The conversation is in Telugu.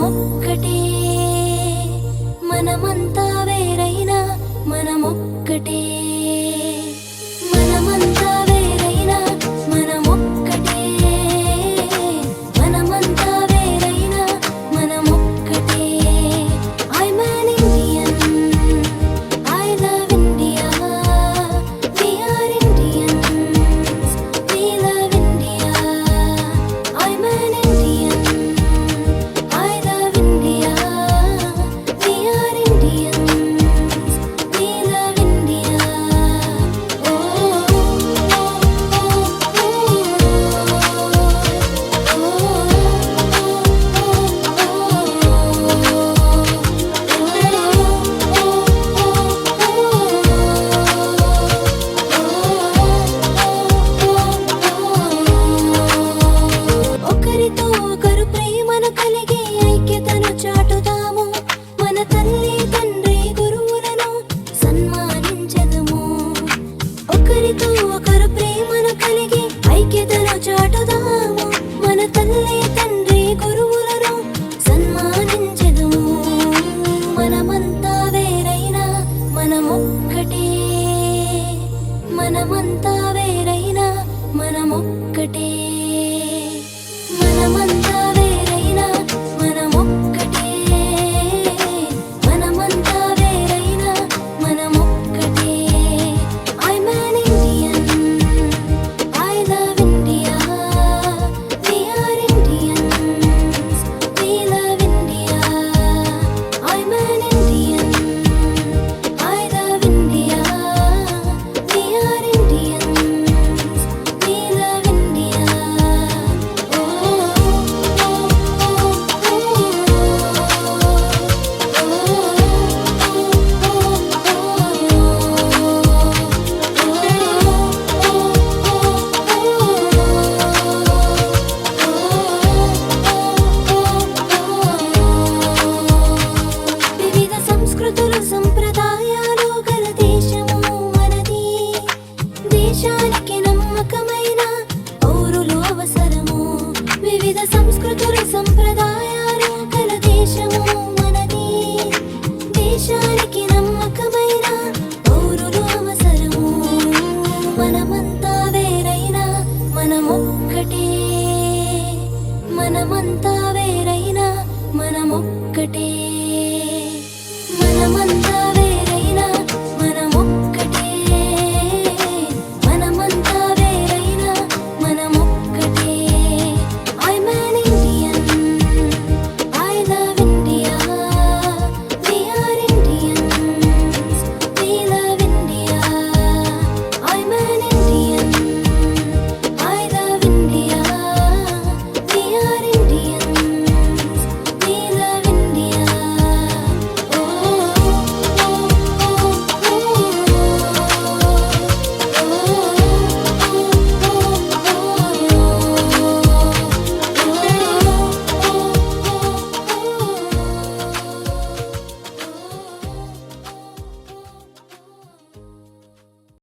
మనమొక్కటే మనమంతా వేరైనా మనమొక్కటే మనమంతా వేరైనా మనమొక్కటే మనమంతా వేరైనా మనమొక్కటే I'm an Indian I love India we are Indians we love India I'm an Indian I love India we are Indians we love India oh ఒకరితో ఒకరు ప్రేమను కలిగి ఐక్యతను చాటుదాము మన తల్లి తండ్రి గురువులను సన్మానించదము ఒకరితో ఒకరు ప్రేమను కలిగి ఐక్యతను చాటుదాము మన తల్లి తండ్రి గురువులను సన్మానించదము మనమంతా వేరైనా మనమొక్కటే మనమంతా వేరైనా మనమొక్కటే మనమంతా వేరైనా మనమొక్కటే మనమంతా వేరైనా మనమొక్కటే I'm an Indian I love India we are Indians we love India I'm an Indian I love India we are Indians we love India వివిధ సంస్కృతులు సంప్రదాయాలు గల దేశము మనది దేశానికి నమ్మకమైన పౌరులు అవసరము వివిధ సంస్కృతులు సంప్రదాయాలు గల దేశము మనది దేశానికి నమ్మకమైన పౌరులు అవసరము మనమంతా వేరైనా మనమొక్కటే మనమంతా వేరైనా మనమొక్కటే మనమంతా